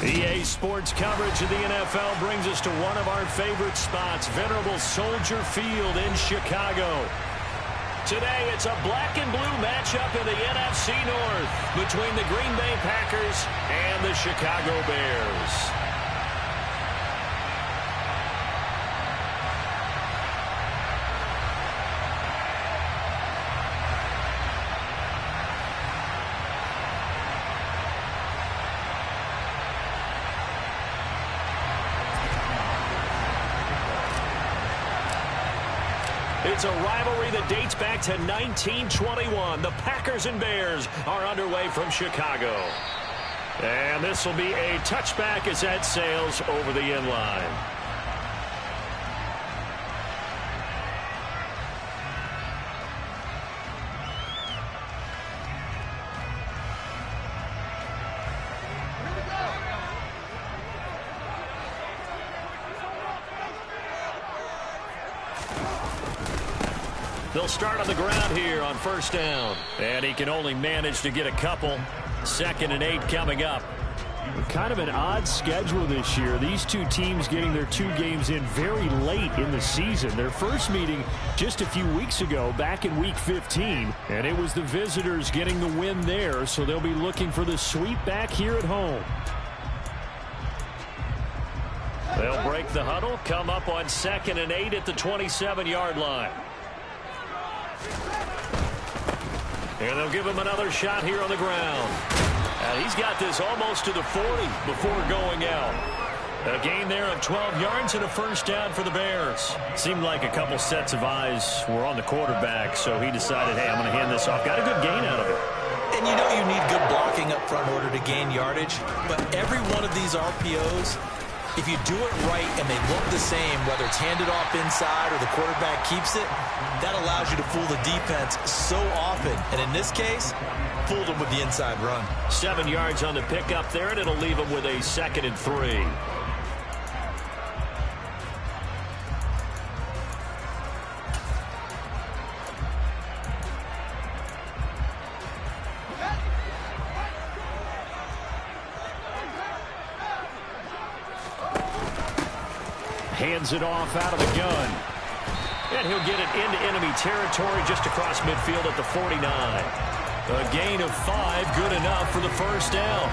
EA Sports coverage of the NFL brings us to one of our favorite spots, venerable Soldier Field in Chicago. Today, it's a black and blue matchup in the NFC North between the Green Bay Packers and the Chicago Bears. It's a rivalry that dates back to 1921. The Packers and Bears are underway from Chicago. And this will be a touchback as that sails over the end line. They'll start on the ground here on first down. And he can only manage to get a couple. 2nd and 8 coming up. Kind of an odd schedule this year. These two teams getting their 2 games in very late in the season. Their first meeting just a few weeks ago, back in Week 15. And it was the visitors getting the win there, so they'll be looking for the sweep back here at home. They'll break the huddle, come up on 2nd and 8 at the 27-yard line. And they'll give him another shot here on the ground. And he's got this almost to the 40 before going out. A gain there of 12 yards and a first down for the Bears. Seemed like a couple sets of eyes were on the quarterback, so he decided, hey, I'm going to hand this off. Got a good gain out of it. And you know you need good blocking up front in order to gain yardage. But every one of these RPOs, if you do it right and they look the same, whether it's handed off inside or the quarterback keeps it, that allows you to fool the defense so often. And in this case, fooled them with the inside run. 7 yards on the pickup there, and it'll leave them with a 2nd and 3. Hands it off out of the gun. And he'll get it into enemy territory just across midfield at the 49. A gain of 5, good enough for the first down.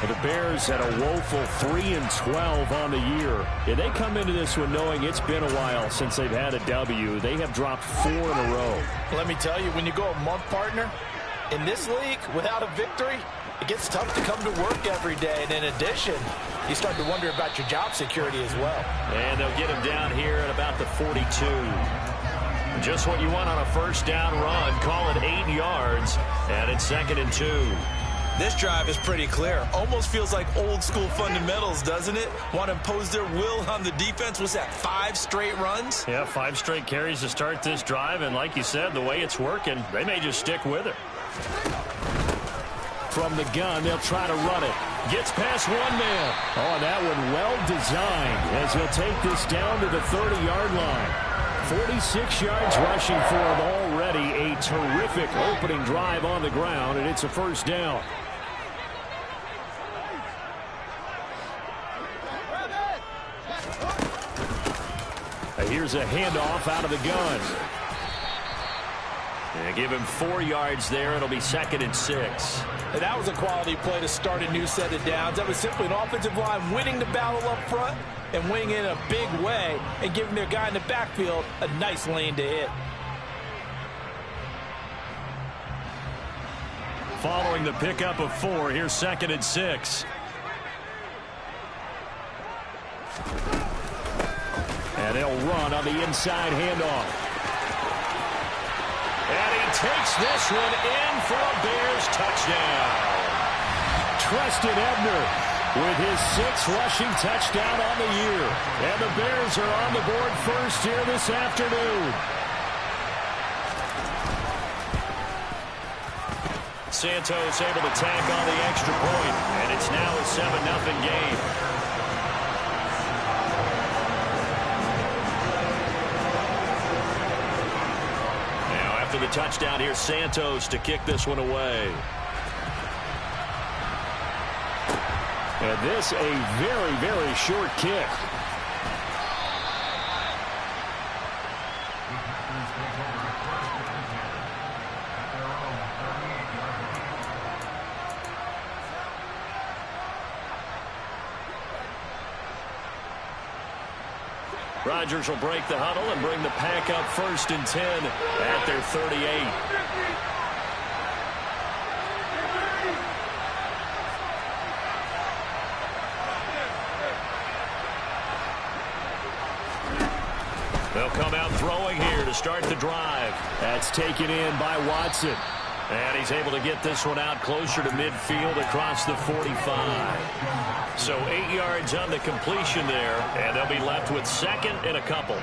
The Bears had a woeful 3-12 on the year. And they come into this one knowing it's been a while since they've had a W. They have dropped 4 in a row. Let me tell you, when you go a month, partner, in this league, without a victory, it gets tough to come to work every day. And in addition, you start to wonder about your job security as well. And they'll get him down here at about the 42. Just what you want on a first down run. Call it 8 yards, and it's 2nd and 2. This drive is pretty clear. Almost feels like old school fundamentals, doesn't it? Want to impose their will on the defense. What's that, 5 straight runs? Yeah, 5 straight carries to start this drive, and like you said, the way it's working, they may just stick with it. From the gun, they'll try to run it. Gets past one man. Oh, that one well designed as he'll take this down to the 30-yard line. 46 yards rushing for him already. A terrific opening drive on the ground, and it's a first down. Here's a handoff out of the gun. They give him 4 yards there. It'll be 2nd and 6. And that was a quality play to start a new set of downs. That was simply an offensive line winning the battle up front and winning in a big way and giving their guy in the backfield a nice lane to hit. Following the pickup of 4, here's 2nd and 6. And they'll run on the inside handoff. And he takes this one in for a Bears touchdown. Treston Ebner with his 6th rushing touchdown on the year. And the Bears are on the board first here this afternoon. Santos able to tack on the extra point, and it's now a 7-0 game. after the touchdown. Here's Santos to kick this one away. And this a very, very short kick. Rodgers will break the huddle and bring the pack up 1st and 10 at their 38. They'll come out throwing here to start the drive. That's taken in by Watson. And he's able to get this one out closer to midfield across the 45. So 8 yards on the completion there, and they'll be left with 2nd and a couple.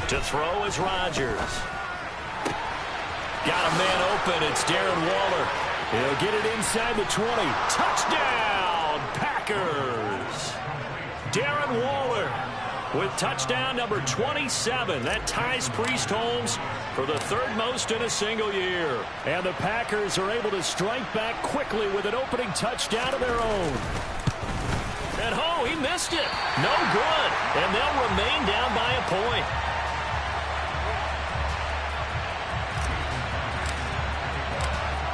To throw is Rodgers. Got a man open. It's Darren Waller. He'll get it inside the 20. Touchdown, Packers. Darren Waller with touchdown number 27. That ties Priest Holmes for the 3rd most in a single year. And the Packers are able to strike back quickly with an opening touchdown of their own. And he missed it. No good. And they'll remain down by a point.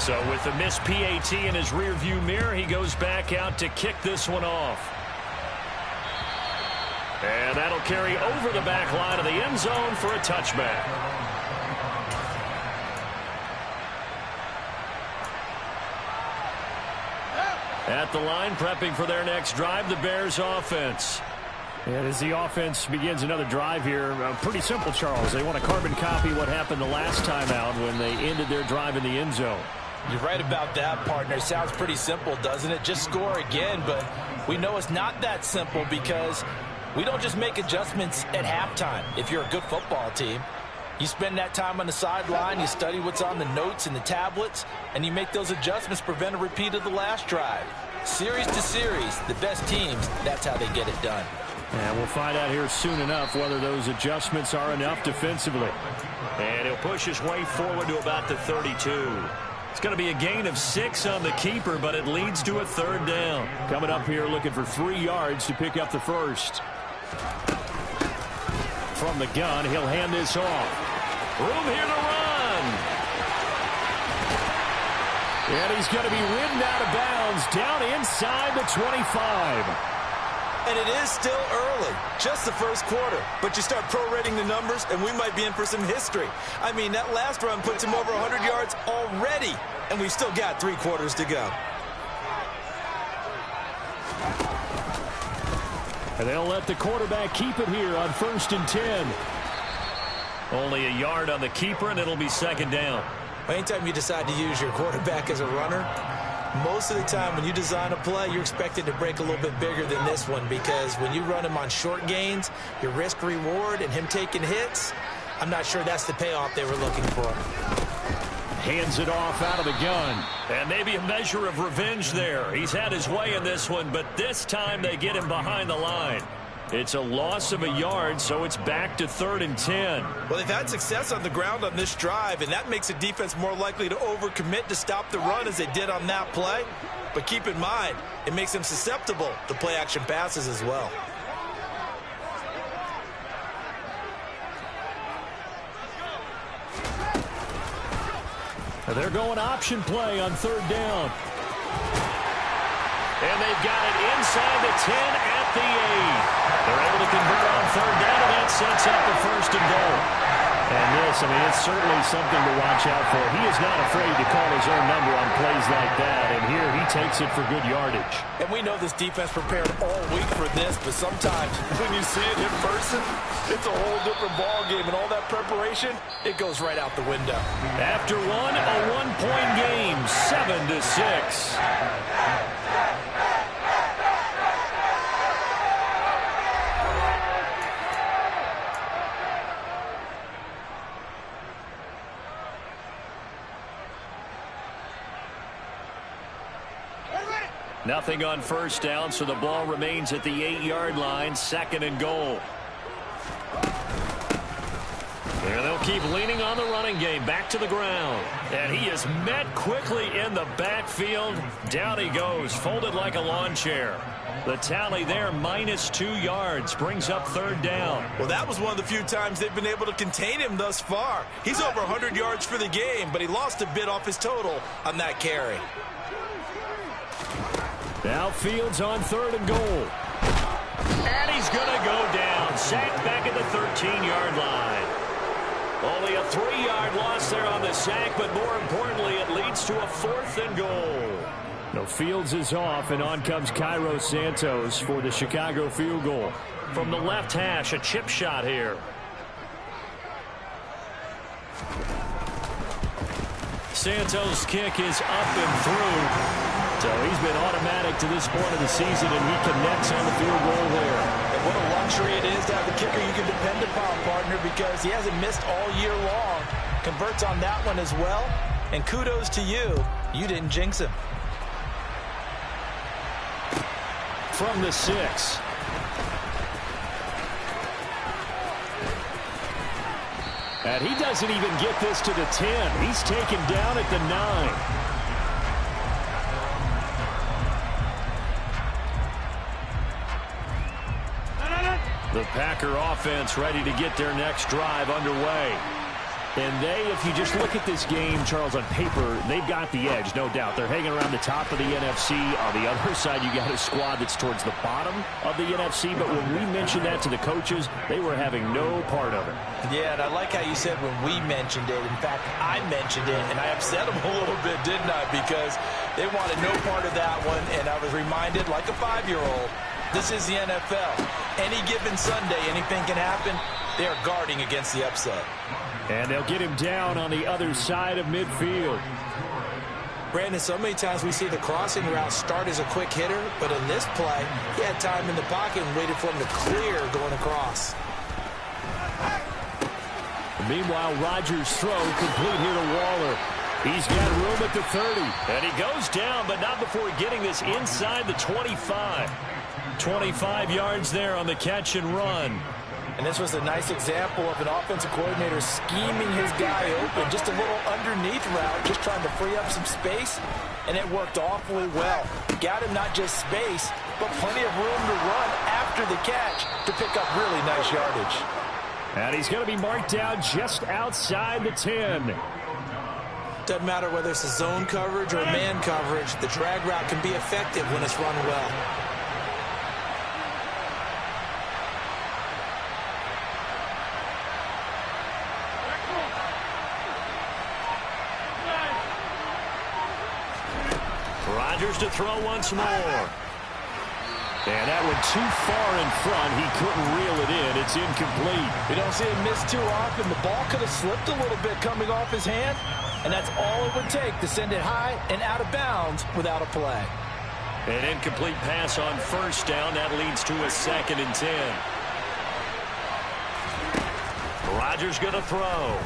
So with the missed PAT in his rearview mirror, he goes back out to kick this one off. And that'll carry over the back line of the end zone for a touchback. At the line, prepping for their next drive, the Bears offense. And as the offense begins another drive here, pretty simple, Charles. They want to carbon copy what happened the last time out when they ended their drive in the end zone. You're right about that, partner. Sounds pretty simple, doesn't it? Just score again, but we know it's not that simple because we don't just make adjustments at halftime. If you're a good football team, you spend that time on the sideline, you study what's on the notes and the tablets, and you make those adjustments, prevent a repeat of the last drive. Series to series, the best teams, that's how they get it done. And we'll find out here soon enough whether those adjustments are enough defensively. And he'll push his way forward to about the 32. It's going to be a gain of 6 on the keeper, but it leads to a 3rd down. Coming up here looking for 3 yards to pick up the first. From the gun, he'll hand this off. Room here to run. And he's going to be ridden out of bounds down inside the 25. And it is still early, just the first quarter. But you start prorating the numbers, and we might be in for some history. I mean, that last run puts him over 100 yards already, and we've still got 3 quarters to go. And they'll let the quarterback keep it here on 1st and 10. Only a yard on the keeper, and it'll be 2nd down. Anytime you decide to use your quarterback as a runner, most of the time when you design a play, you're expected to break a little bit bigger than this one, because when you run him on short gains, your risk-reward and him taking hits, I'm not sure that's the payoff they were looking for. Hands it off out of the gun. And maybe a measure of revenge there. He's had his way in this one, but this time they get him behind the line. It's a loss of a yard, so it's back to 3rd and 10. Well, they've had success on the ground on this drive, and that makes the defense more likely to overcommit to stop the run as they did on that play. But keep in mind, it makes them susceptible to play-action passes as well. They're going option play on 3rd down. And they've got it inside the 10 at the 8. They're able to convert on 3rd down, and that sets up the 1st and goal. And this, I mean, it's certainly something to watch out for. He is not afraid to call his own number on plays like that, and here he takes it for good yardage. And we know this defense prepared all week for this, but sometimes when you see it in person, it's a whole different ball game, and all that preparation, it goes right out the window. After one, a one-point game, 7-6. Nothing on first down, so the ball remains at the 8-yard line, 2nd and goal. And they'll keep leaning on the running game. Back to the ground. And he is met quickly in the backfield. Down he goes, folded like a lawn chair. The tally there, -2 yards, brings up 3rd down. Well, that was one of the few times they've been able to contain him thus far. He's over 100 yards for the game, but he lost a bit off his total on that carry. Now Fields on 3rd and goal. And he's going to go down. Sacked back at the 13-yard line. Only a 3-yard loss there on the sack, but more importantly, it leads to a 4th and goal. No, Fields is off, and on comes Cairo Santos for the Chicago field goal. From the left hash, a chip shot here. Santos' kick is up and through. So he's been automatic to this point of the season, and he connects on the field goal there. And what a luxury it is to have a kicker you can depend upon, partner, because he hasn't missed all year long. Converts on that one as well. And kudos to you. You didn't jinx him. From the 6. And he doesn't even get this to the 10. He's taken down at the 9. The Packer offense ready to get their next drive underway. And they, if you just look at this game, Charles, on paper, they've got the edge, no doubt. They're hanging around the top of the NFC. On the other side, you got a squad that's towards the bottom of the NFC. But when we mentioned that to the coaches, they were having no part of it. Yeah, and I like how you said when we mentioned it. In fact, I mentioned it, and I upset them a little bit, didn't I? Because they wanted no part of that one, and I was reminded, like a 5-year-old, this is the NFL. Any given Sunday, anything can happen. They are guarding against the upset. And they'll get him down on the other side of midfield. Brandon, so many times we see the crossing route start as a quick hitter, but in this play, he had time in the pocket and waited for him to clear going across. Meanwhile, Rodgers' throw complete here to Waller. He's got room at the 30. And he goes down, but not before getting this inside the 25. 25 yards there on the catch and run. And this was a nice example of an offensive coordinator scheming his guy open. Just a little underneath route, just trying to free up some space, and it worked awfully well. Got him not just space, but plenty of room to run after the catch to pick up really nice yardage. And he's going to be marked down just outside the 10. Doesn't matter whether it's a zone coverage or man coverage, the drag route can be effective when it's run well. Rodgers to throw once more. And that one too far in front. He couldn't reel it in. It's incomplete. We don't see him miss too often. The ball could have slipped a little bit coming off his hand, and that's all it would take to send it high and out of bounds without a play. An incomplete pass on first down. That leads to a 2nd and 10. Rodgers going to throw.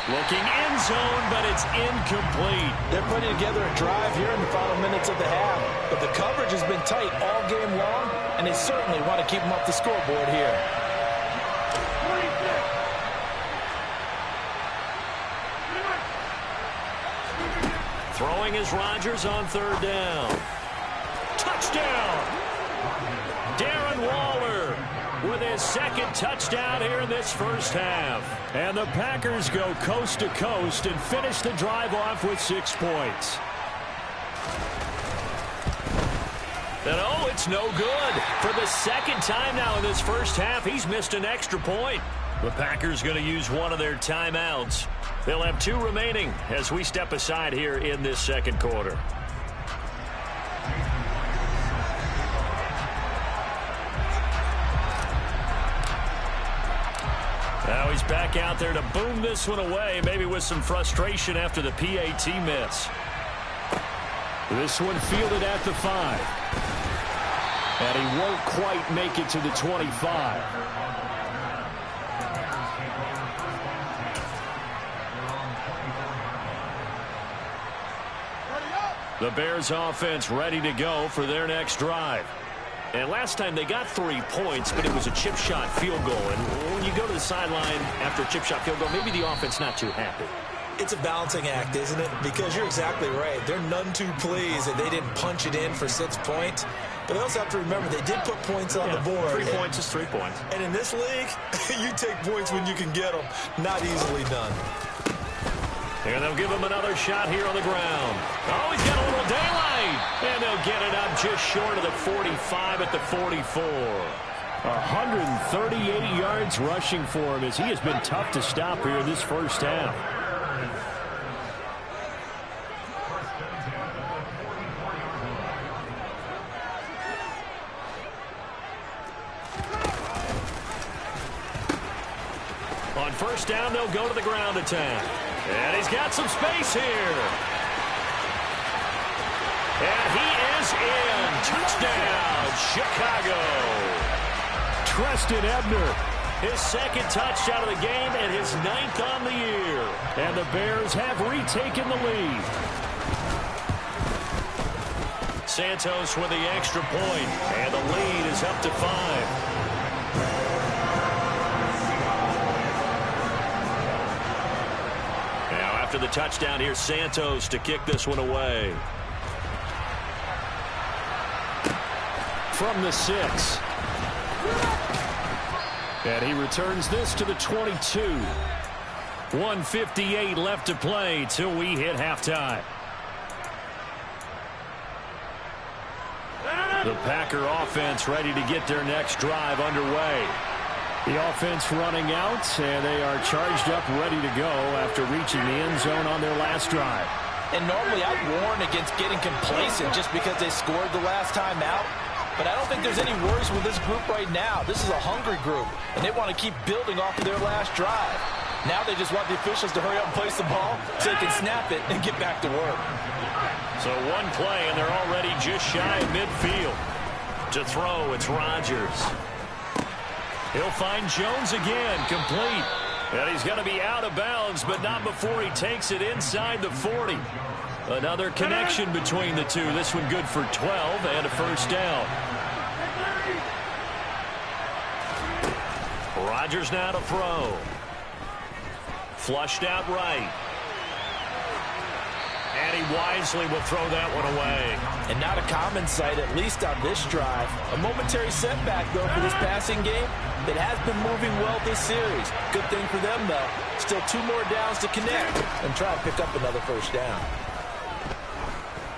Looking end zone, but it's incomplete. They're putting together a drive here in the final minutes of the half. But the coverage has been tight all game long, and they certainly want to keep them off the scoreboard here. Throwing is Rodgers on 3rd down. Touchdown! Darren Waller with his 2nd touchdown here in this first half. And the Packers go coast to coast and finish the drive off with 6 points. And oh, it's no good. For the 2nd time now in this first half, he's missed an extra point. The Packers going to use one of their timeouts. They'll have 2 remaining as we step aside here in this 2nd quarter. Now he's back out there to boom this one away, maybe with some frustration after the PAT miss. This one fielded at the 5. And he won't quite make it to the 25. The Bears offense ready to go for their next drive. And last time they got 3 points, but it was a chip shot field goal. And when you go to the sideline after a chip shot field goal, maybe the offense not too happy. It's a balancing act, isn't it? Because you're exactly right. They're none too pleased that they didn't punch it in for 6 points. But they also have to remember they did put points on the board. 3 points is 3 points. And in this league, you take points when you can get them. Not easily done. And they'll give him another shot here on the ground. Oh, he's got a little daylight. And they'll get it up just short of the 45 at the 44. 138 yards rushing for him as he has been tough to stop here in this first half. On first down, they'll go to the ground attack. And he's got some space here. And he is in. Touchdown, Chicago. Trestan Ebner. His second touchdown of the game and his 9th on the year. And the Bears have retaken the lead. Santos with the extra point. And the lead is up to 5. After the touchdown, here's Santos to kick this one away. From the 6. And he returns this to the 22. 1:58 left to play till we hit halftime. The Packer offense ready to get their next drive underway. The offense running out, and they are charged up, ready to go after reaching the end zone on their last drive. And normally I'd warn against getting complacent just because they scored the last time out. But I don't think there's any worries with this group right now. This is a hungry group, and they want to keep building off of their last drive. Now they just want the officials to hurry up and place the ball so they can snap it and get back to work. So one play, and they're already just shy of midfield. To throw, it's Rodgers. He'll find Jones again, complete. And he's going to be out of bounds, but not before he takes it inside the 40. Another connection between the two. This one good for 12 and a first down. Rodgers now to throw. Flushed out right. And he wisely will throw that one away. And not a common sight, at least on this drive. A momentary setback, though, for this passing game that has been moving well this series. Good thing for them, though. Still 2 more downs to connect and try to pick up another first down.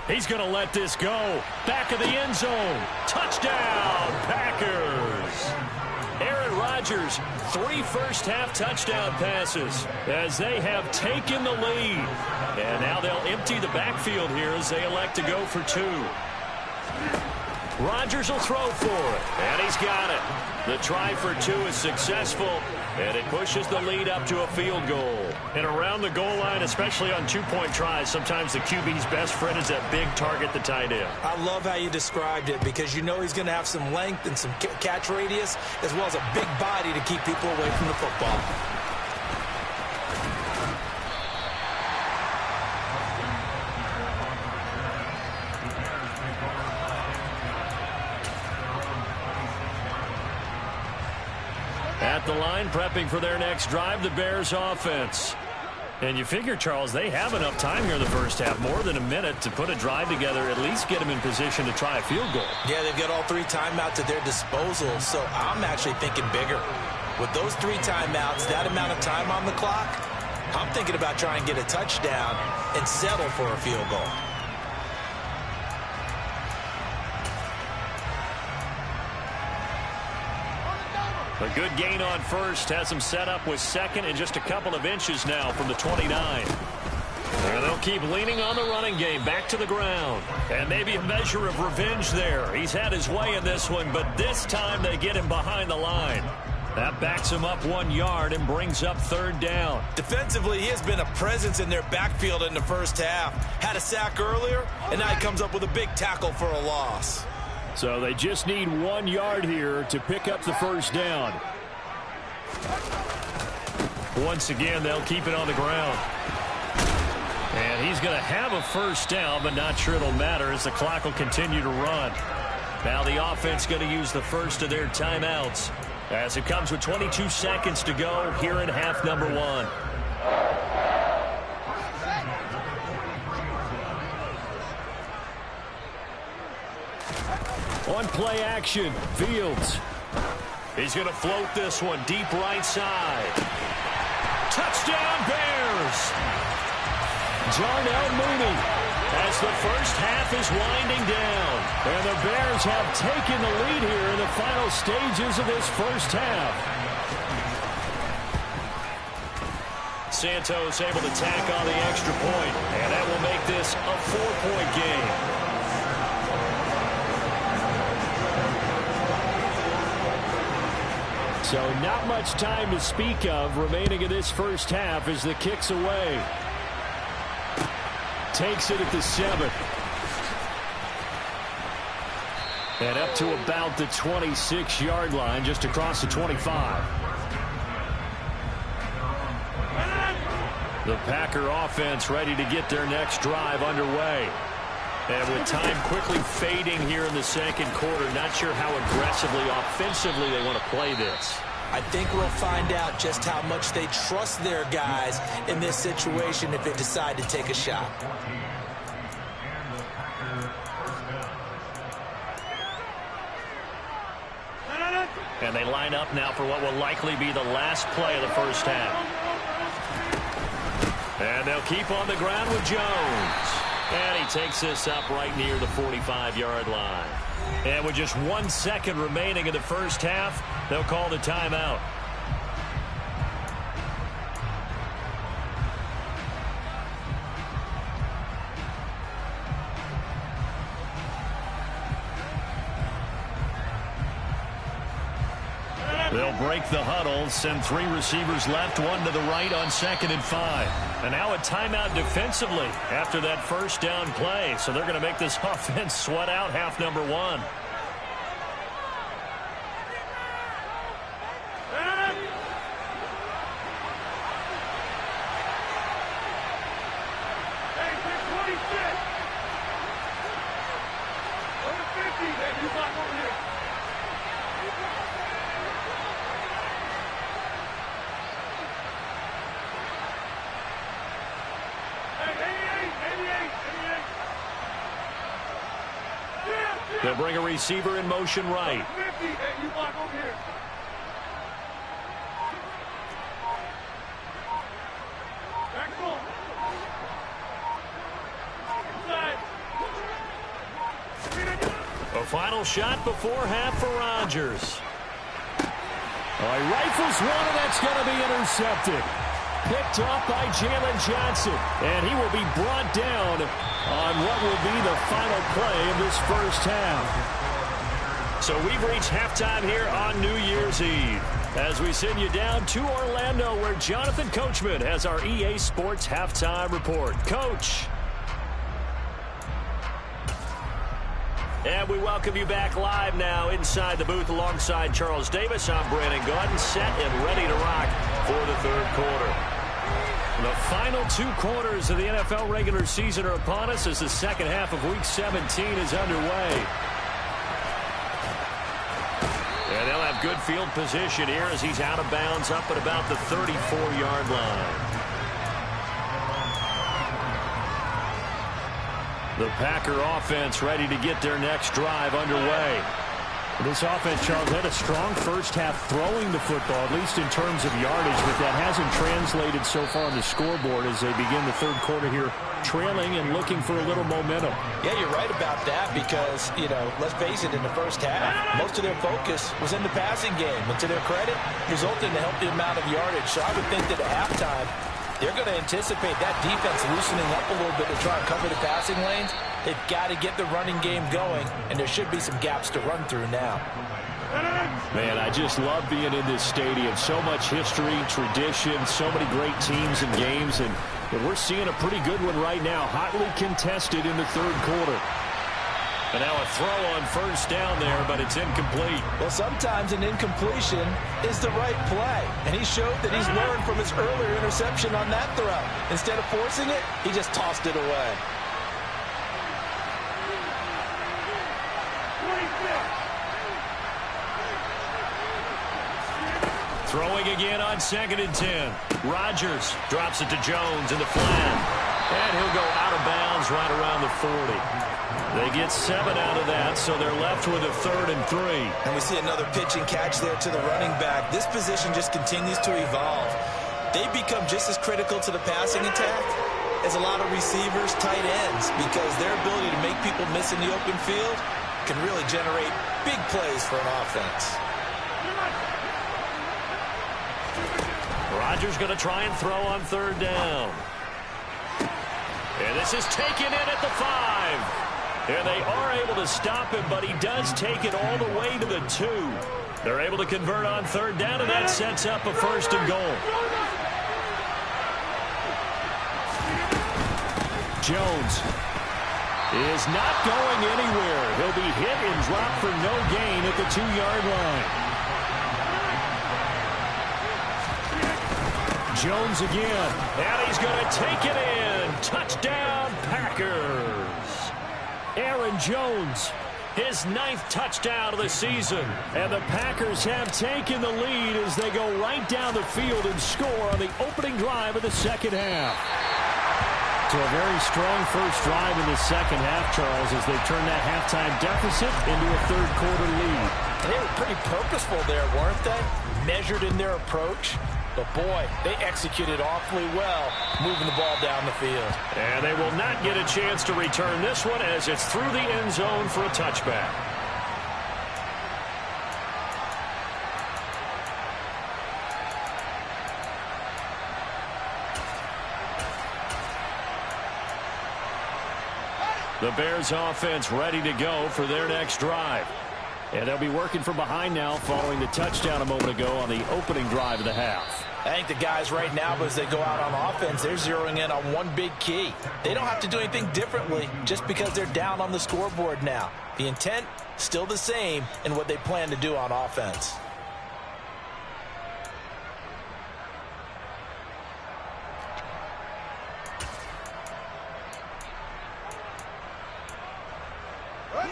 He's going to let this go. Back of the end zone. Touchdown, Packers. Aaron Rodgers, 3 first-half touchdown passes as they have taken the lead. And now they'll empty the backfield here as they elect to go for 2. Rodgers will throw for it, and he's got it. The try for 2 is successful, and it pushes the lead up to a field goal. And around the goal line, especially on 2-point tries, sometimes the QB's best friend is that big target, the tight end. I love how you described it because you know he's going to have some length and some catch radius as well as a big body to keep people away from the football. At the line, prepping for their next drive, the Bears offense. And you figure, Charles, they have enough time here in the first half, more than a minute, to put a drive together, at least get them in position to try a field goal. Yeah, they've got all 3 timeouts at their disposal, so I'm actually thinking bigger. With those 3 timeouts, that amount of time on the clock, I'm thinking about trying to get a touchdown and settle for a field goal. A good gain on first has them set up with second and just a couple of inches now from the 29. And they'll keep leaning on the running game back to the ground. And maybe a measure of revenge there. He's had his way in this one, but this time they get him behind the line. That backs him up 1 yard and brings up 3rd down. Defensively, he has been a presence in their backfield in the first half. Had a sack earlier, and now he comes up with a big tackle for a loss. So they just need 1 yard here to pick up the first down. Once again, they'll keep it on the ground. And And he's going to have a first down, but not sure it'll matter as the clock will continue to run. Now the offense going to use the first of their timeouts as it comes with 22 seconds to go here in half number 1. On play action, Fields. He's going to float this one deep right side. Touchdown Bears! Darnell Mooney as the first half is winding down. And the Bears have taken the lead here in the final stages of this first half. Santos able to tack on the extra point, and that will make this a 4-point game. So not much time to speak of remaining in this first half as the kick's away. Takes it at the 7. And up to about the 26-yard line, just across the 25. The Packer offense ready to get their next drive underway. And with time quickly fading here in the second quarter, not sure how aggressively, offensively they want to play this. I think we'll find out just how much they trust their guys in this situation if they decide to take a shot. And they line up now for what will likely be the last play of the first half. And they'll keep on the ground with Jones. And he takes this up right near the 45-yard line. And with just 1 second remaining in the first half, they'll call the timeout. They'll break the huddle, send 3 receivers left, 1 to the right on 2nd and 5. And now a timeout defensively after that first down play. So they're going to make this offense sweat out half number 1. They'll bring a receiver in motion right. A final shot before half for Rodgers. Oh, he rifles one, and that's going to be intercepted. Picked off by Jalen Johnson, and he will be brought down on what will be the final play of this first half. So we've reached halftime here on New Year's Eve as we send you down to Orlando where Jonathan Coachman has our EA Sports Halftime Report. Coach. And we welcome you back live now inside the booth alongside Charles Davis. I'm Brandon Gaudin, set and ready to rock for the third quarter. The final 2 quarters of the NFL regular season are upon us as the second half of Week 17 is underway. And they'll have good field position here as he's out of bounds up at about the 34-yard line. The Packer offense ready to get their next drive underway. This offense, Charles, had a strong first half throwing the football, at least in terms of yardage, but that hasn't translated so far on the scoreboard as they begin the third quarter here, trailing and looking for a little momentum. Yeah, you're right about that because, let's face it, in the first half, most of their focus was in the passing game. And to their credit, resulted in a healthy amount of yardage. So I would think that at halftime, they're going to anticipate that defense loosening up a little bit to try and cover the passing lanes. They've got to get the running game going, and there should be some gaps to run through now. Man, I just love being in this stadium. So much history, tradition, so many great teams and games, and we're seeing a pretty good one right now, hotly contested in the third quarter. And now a throw on first down there, but it's incomplete. Well, sometimes an incompletion is the right play. And he showed that he's learned from his earlier interception on that throw. Instead of forcing it, he just tossed it away. Throwing again on 2nd and 10. Rodgers drops it to Jones in the flat. And he'll go out of bounds right around the 40. They get 7 out of that, so they're left with a 3rd and 3. And we see another pitch and catch there to the running back. This position just continues to evolve. They become just as critical to the passing attack as a lot of receivers, tight ends, because their ability to make people miss in the open field can really generate big plays for an offense. Rodgers going to try and throw on 3rd down. And this is taken in at the 5. And they are able to stop him, but he does take it all the way to the 2. They're able to convert on 3rd down, and that sets up a 1st and goal. Jones is not going anywhere. He'll be hit and dropped for no gain at the 2-yard line. Jones again, and he's going to take it in. Touchdown, Packers. Aaron Jones, his 9th touchdown of the season. And the Packers have taken the lead as they go right down the field and score on the opening drive of the 2nd half. To a very strong first drive in the 2nd half, Charles, as they turn that halftime deficit into a 3rd quarter lead. They were pretty purposeful there, weren't they? Measured in their approach. But, boy, they executed awfully well, moving the ball down the field. And they will not get a chance to return this one as it's through the end zone for a touchback. The Bears offense ready to go for their next drive. And they'll be working from behind now following the touchdown a moment ago on the opening drive of the half. I think the guys right now, as they go out on offense, they're zeroing in on one big key. They don't have to do anything differently just because they're down on the scoreboard now. The intent, still the same in what they plan to do on offense.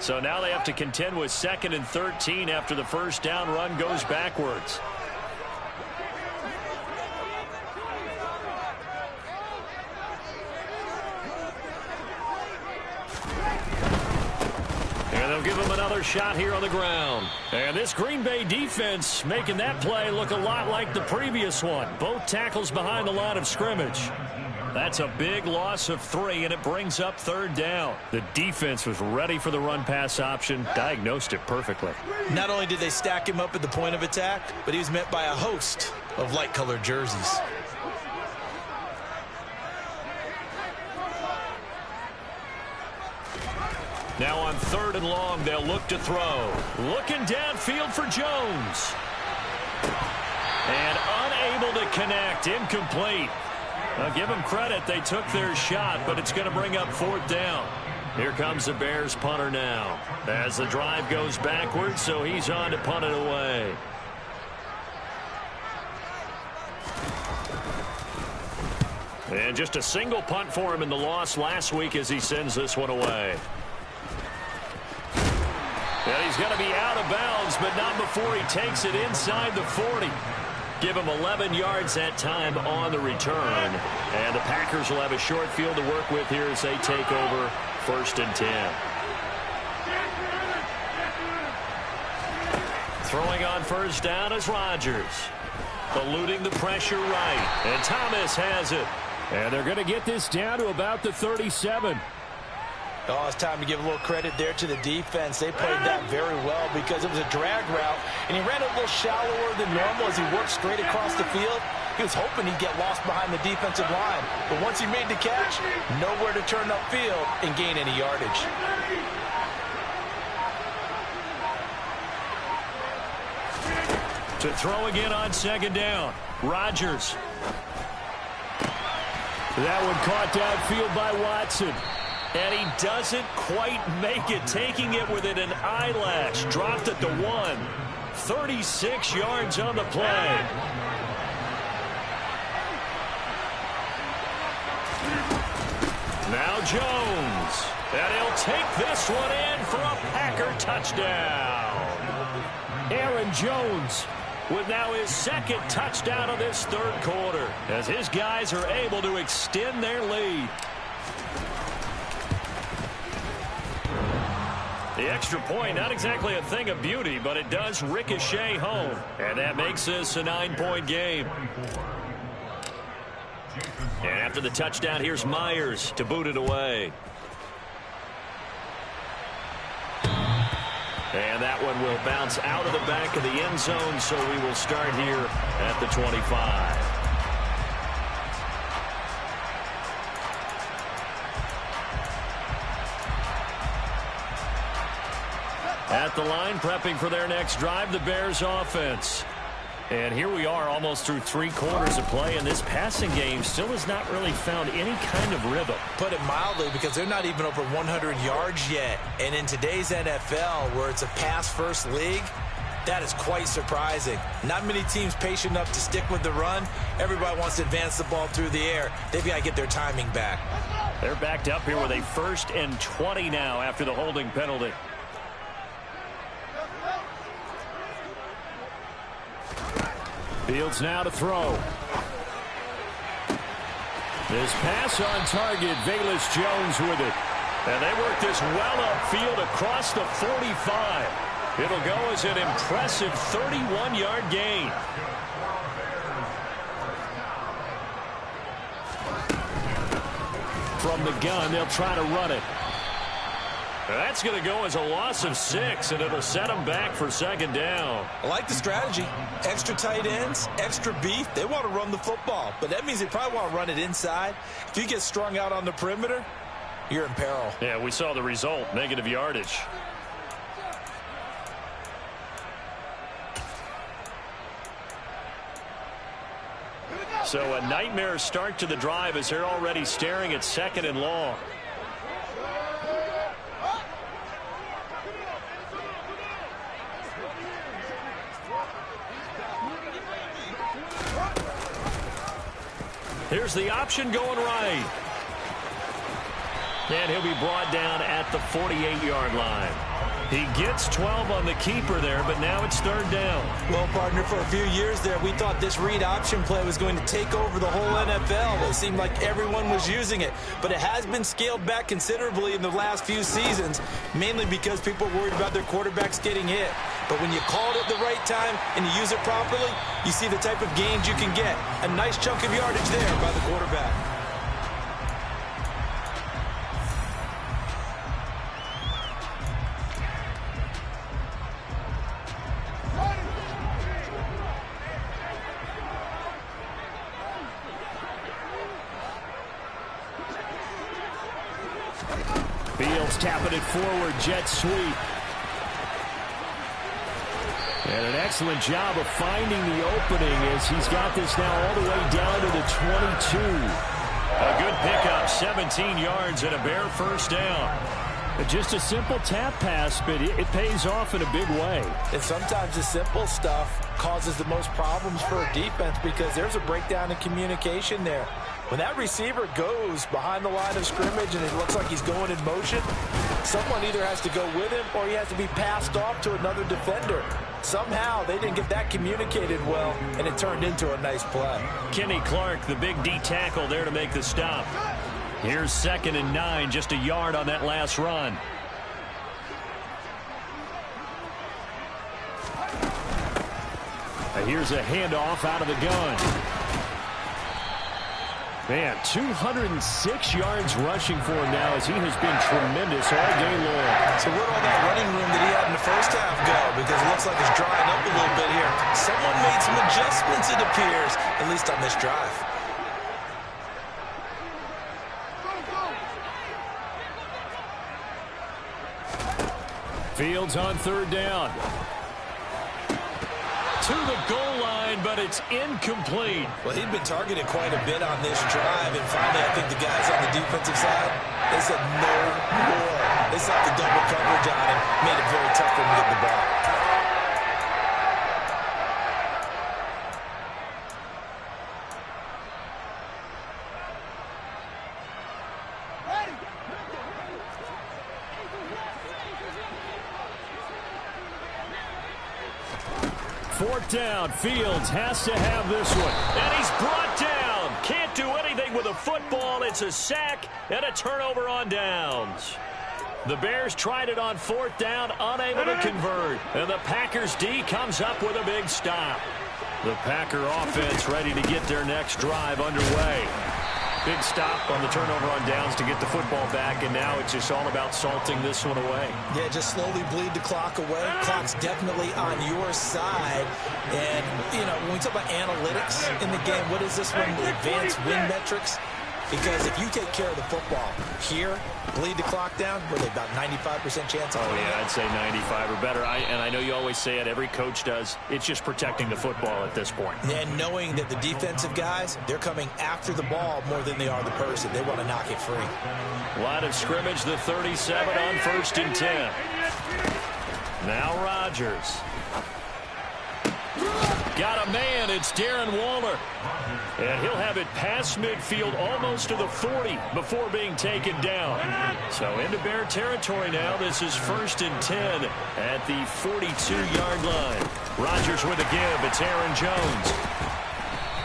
So now they have to contend with 2nd and 13 after the first down run goes backwards. And they'll give him another shot here on the ground. And this Green Bay defense making that play look a lot like the previous one. Both tackles behind the line of scrimmage. That's a big loss of 3, and it brings up 3rd down. The defense was ready for the run-pass option, diagnosed it perfectly. Not only did they stack him up at the point of attack, but he was met by a host of light-colored jerseys. Now on 3rd and long, they'll look to throw. Looking downfield for Jones. And unable to connect, incomplete. I'll give them credit. They took their shot, but it's going to bring up 4th down. Here comes the Bears punter now as the drive goes backwards, so he's on to punt it away. And just a single punt for him in the loss last week as he sends this one away. And he's going to be out of bounds, but not before he takes it inside the 40. Give him 11 yards that time on the return. And the Packers will have a short field to work with here as they take over 1st and 10. Throwing on first down is Rodgers. Eluding the pressure right. And Thomas has it. And they're going to get this down to about the 37. Oh, it's time to give a little credit there to the defense. They played that very well because it was a drag route, and he ran a little shallower than normal as he worked straight across the field. He was hoping he'd get lost behind the defensive line, but once he made the catch, nowhere to turn upfield and gain any yardage. To throw again on 2nd down, Rodgers. That one caught downfield by Watson. And he doesn't quite make it, taking it within an eyelash. Dropped at the 1. 36 yards on the play. Now Jones. And he'll take this one in for a Packer touchdown. Aaron Jones with now his second touchdown of this third quarter, as his guys are able to extend their lead. The extra point, not exactly a thing of beauty, but it does ricochet home. And that makes this a 9-point game. And after the touchdown, here's Myers to boot it away. And that one will bounce out of the back of the end zone, so we will start here at the 25. At the line, prepping for their next drive, the Bears offense. And here we are almost through 3 quarters of play, and this passing game still has not really found any kind of rhythm. Put it mildly, because they're not even over 100 yards yet. And in today's NFL, where it's a pass-first league, that is quite surprising. Not many teams patient enough to stick with the run. Everybody wants to advance the ball through the air. They've got to get their timing back. They're backed up here with a 1st and 20 now after the holding penalty. Fields now to throw. This pass on target. Velus Jones with it. And they work this well upfield across the 45. It'll go as an impressive 31-yard gain. From the gun, they'll try to run it. That's going to go as a loss of 6, and it'll set them back for 2nd down. I like the strategy. Extra tight ends, extra beef. They want to run the football, but that means they probably want to run it inside. If you get strung out on the perimeter, you're in peril. Yeah, we saw the result, negative yardage. So a nightmare start to the drive as they're already staring at 2nd and long. Here's the option going right. And he'll be brought down at the 48-yard line. He gets 12 on the keeper there, but now it's 3rd down. Well, partner, for a few years there, we thought this read option play was going to take over the whole NFL. It seemed like everyone was using it, but it has been scaled back considerably in the last few seasons, mainly because people are worried about their quarterbacks getting hit. But when you call it at the right time and you use it properly, you see the type of gains you can get. A nice chunk of yardage there by the quarterback. Fields tapping it forward, jet sweep. And an excellent job of finding the opening as he's got this now all the way down to the 22. A good pickup, 17 yards and a Bear 1st down. Just a simple tap pass, but it pays off in a big way. And sometimes the simple stuff causes the most problems for a defense because there's a breakdown in communication there. When that receiver goes behind the line of scrimmage and it looks like he's going in motion, someone either has to go with him or he has to be passed off to another defender. Somehow they didn't get that communicated well, and it turned into a nice play. Kenny Clark, the big D tackle there to make the stop. Here's 2nd and 9, just a yard on that last run. And here's a handoff out of the gun. Man, 206 yards rushing for him now as he has been tremendous all day long. So where'd all that running room that he had in the first half go? Because it looks like it's drying up a little bit here. Someone made some adjustments, it appears, at least on this drive. Fields on 3rd down. to the goal line, but it's incomplete. Well, he'd been targeted quite a bit on this drive, and finally I think the guys on the defensive side, they said no more. They slapped the double coverage on him, made it very tough for him to get the ball. Fourth down. Fields has to have this one. And he's brought down. Can't do anything with a football. It's a sack and a turnover on downs. The Bears tried it on fourth down, unable to convert. And the Packers D comes up with a big stop. The Packer offense ready to get their next drive underway. Big stop on the turnover on downs to get the football back, and now it's just all about salting this one away. Yeah, just slowly bleed the clock away. Clock's definitely on your side. And, you know, when we talk about analytics in the game, what is this one? The advanced win metrics? Because if you take care of the football here, bleed the clock down, were they about 95% chance? Oh, yeah, I'd say 95 or better. And I know you always say it, every coach does. It's just protecting the football at this point. And knowing that the defensive guys, they're coming after the ball more than they are the person. They want to knock it free. Line of scrimmage, the 37 on 1st and 10. Now Rodgers. Got a man. It's Darren Waller. And he'll have it past midfield almost to the 40 before being taken down. So into Bear territory now. This is 1st and 10 at the 42-yard line. Rodgers with a give. It's Aaron Jones.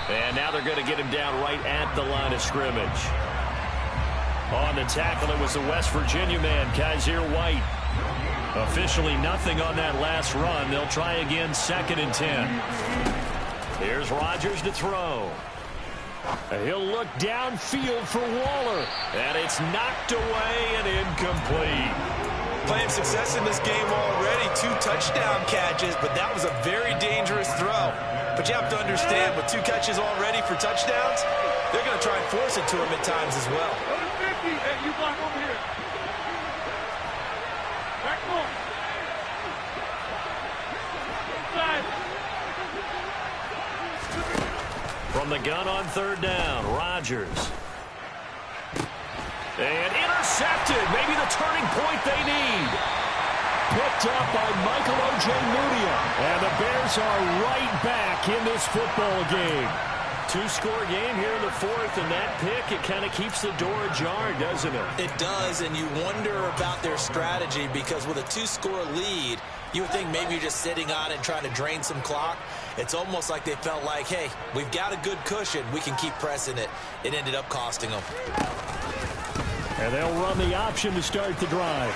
And now they're going to get him down right at the line of scrimmage. On the tackle, it was the West Virginia man, Kaiser White. Officially nothing on that last run. They'll try again, 2nd and 10. Here's Rodgers to throw. He'll look downfield for Waller. And it's knocked away and incomplete. Playing success in this game already. 2 touchdown catches, but that was a very dangerous throw. But you have to understand, with 2 catches already for touchdowns, they're going to try and force it to him at times as well. Hey, you block over here. Back more. Inside. From the gun on 3rd down, Rodgers. And intercepted. Maybe the turning point they need. Picked up by Michael Ojemudia. And the Bears are right back in this football game. 2-score game here in the 4th, and that pick, it kind of keeps the door ajar, doesn't it? It does, and you wonder about their strategy because with a 2-score lead, you would think maybe you're just sitting on it and trying to drain some clock. It's almost like they felt like, hey, we've got a good cushion. We can keep pressing it. It ended up costing them. And they'll run the option to start the drive.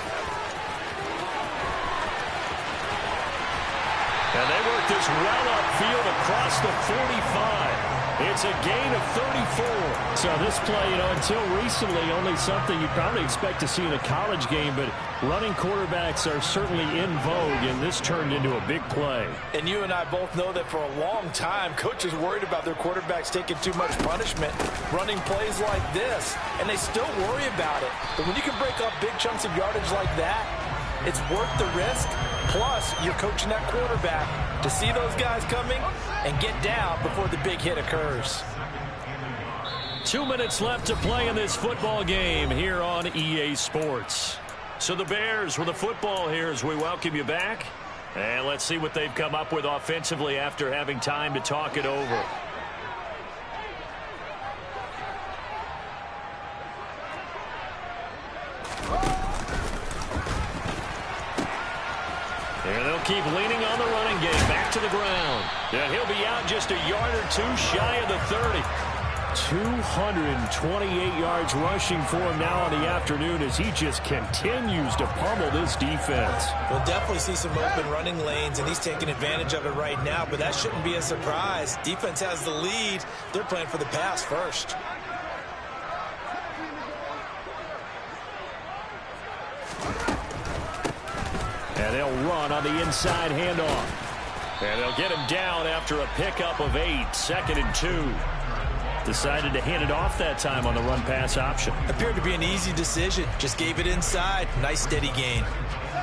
And they work this well upfield across the 45. It's a gain of 34. So this play, until recently, only something you'd probably expect to see in a college game, but running quarterbacks are certainly in vogue, and this turned into a big play. And you and I both know that for a long time, coaches worried about their quarterbacks taking too much punishment, running plays like this, and they still worry about it. But when you can break up big chunks of yardage like that, it's worth the risk. Plus, you're coaching that quarterback to see those guys coming and get down before the big hit occurs. 2 minutes left to play in this football game here on EA Sports. So the Bears with the football here as we welcome you back. And let's see what they've come up with offensively after having time to talk it over. And they'll keep leaning on the running game. Back to the ground. And he'll be out just a yard or 2 shy of the 30. 228 yards rushing for him now on the afternoon as he just continues to pummel this defense. We'll definitely see some open running lanes, and he's taking advantage of it right now, but that shouldn't be a surprise. Defense has the lead. They're playing for the pass first. And they'll run on the inside handoff. And they'll get him down after a pickup of 8, 2nd and 2. Decided to hand it off that time on the run-pass option. Appeared to be an easy decision. Just gave it inside. Nice steady gain.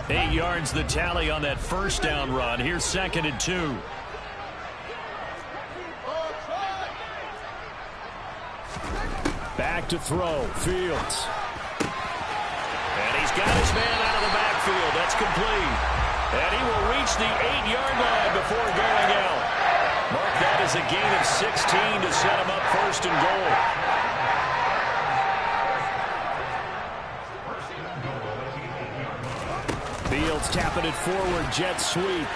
8 yards the tally on that 1st down run. Here's 2nd and 2. Back to throw. Fields. And he's got his man out of the backfield. That's complete. And he will reach the 8-yard line before going out. Mark that as a gain of 16 to set him up first and goal. Fields tapping it forward. Jet sweep.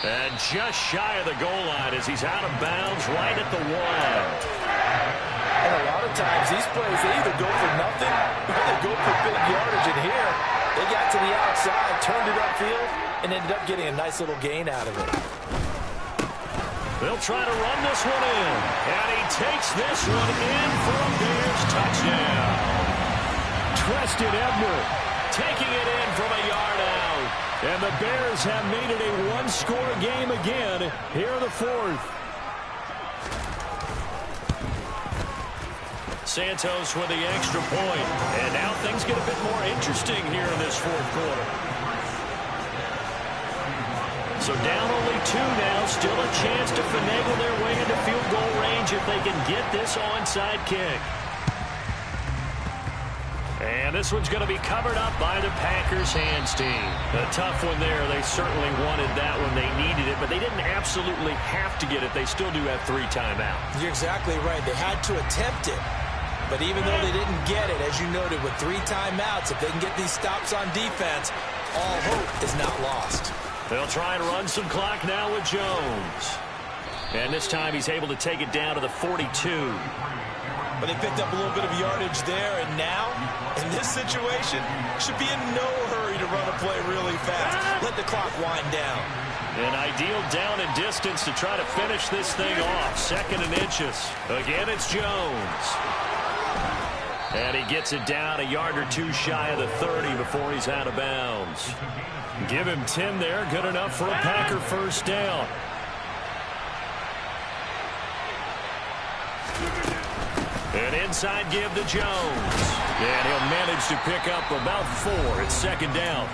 And just shy of the goal line as he's out of bounds right at the 1. And a lot of times these plays, they either go for nothing or they go for big yardage. And here, they got to the outside, turned it upfield, and ended up getting a nice little gain out of it. They'll try to run this one in. And he takes this one in for a Bears touchdown. Treston Ebner Taking it in from a yard out. And the Bears have made it a one-score game again here in the fourth. Santos with the extra point. And now things get a bit more interesting here in this fourth quarter. So down only 2 now. Still a chance to finagle their way into field goal range if they can get this onside kick. And this one's going to be covered up by the Packers hands team. A tough one there. They certainly wanted that one. They needed it, but they didn't absolutely have to get it. They still do have 3 timeouts. You're exactly right. They had to attempt it. But even though they didn't get it, as you noted, with 3 timeouts, if they can get these stops on defense, all hope is not lost. They'll try and run some clock now with Jones. And this time he's able to take it down to the 42. But they picked up a little bit of yardage there, and now, in this situation, should be in no hurry to run a play really fast. Let the clock wind down. An ideal down and distance to try to finish this thing off. 2nd and inches. Again, it's Jones. And he gets it down a yard or 2 shy of the 30 before he's out of bounds. Give him 10 there. Good enough for a Packer first down. An inside give to Jones. And he'll manage to pick up about 4. It's 2nd down.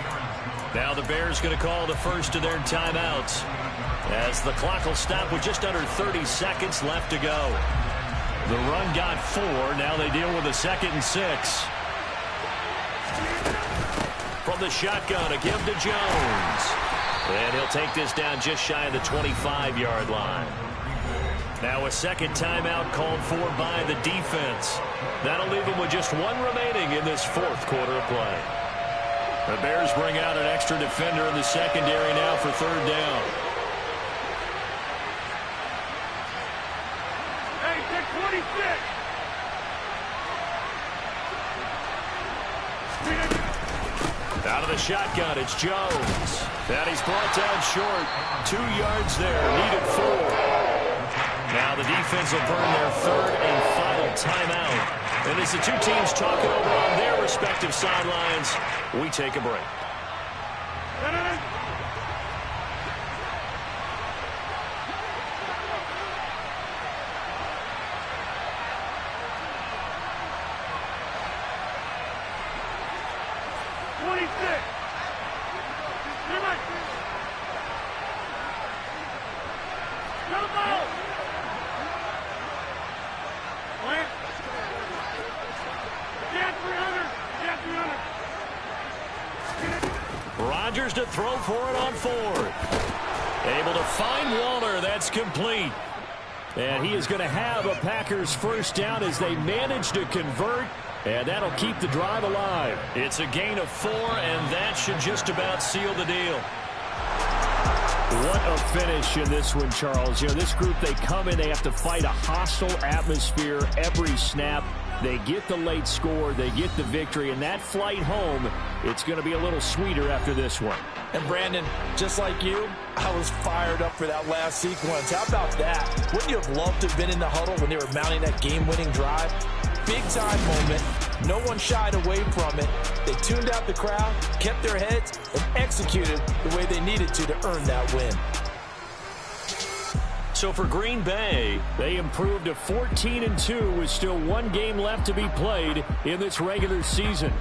Now the Bears going to call the first of their timeouts as the clock will stop with just under 30 seconds left to go. The run got 4. Now they deal with a 2nd and 6. From the shotgun, a give to Jones. And he'll take this down just shy of the 25-yard line. Now a 2nd timeout called for by the defense. That'll leave them with just 1 remaining in this 4th quarter of play. The Bears bring out an extra defender in the secondary now for 3rd down. Hey, take 26. Out of the shotgun, it's Jones. And he's brought down short. 2 yards there, needed 4. Now the defense will burn their 3rd and final timeout. And as the 2 teams talk it over on their respective sidelines, we take a break. Rodgers to throw for it on 4th. Able to find Waller. That's complete. And he is going to have a Packers first down as they manage to convert. And that'll keep the drive alive. It's a gain of 4, and that should just about seal the deal. What a finish in this one, Charles. You know, this group, they come in, they have to fight a hostile atmosphere every snap. They get the late score, they get the victory, and that flight home, it's going to be a little sweeter after this one. And Brandon, just like you, I was fired up for that last sequence. How about that? Wouldn't you have loved to have been in the huddle when they were mounting that game-winning drive? Big-time moment. No one shied away from it. They tuned out the crowd, kept their heads, and executed the way they needed to earn that win. So for Green Bay, they improved to 14-2 with still 1 game left to be played in this regular season.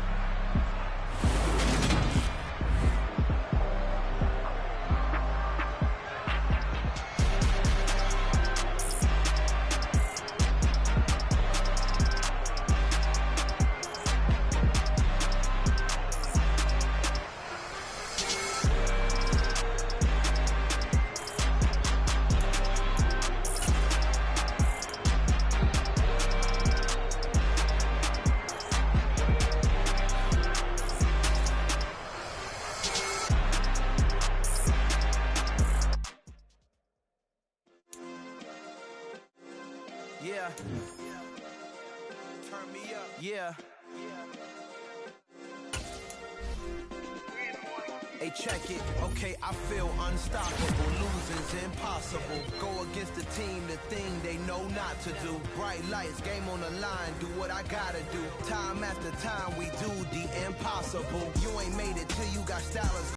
Yeah. Turn me up. Yeah. Hey, check it. Okay, I feel unstoppable. Losing's impossible. Go against the team, the thing they know not to do. Bright lights, game on the line, do what I gotta do. Time after time, we do the impossible. You ain't made it till you got stylers.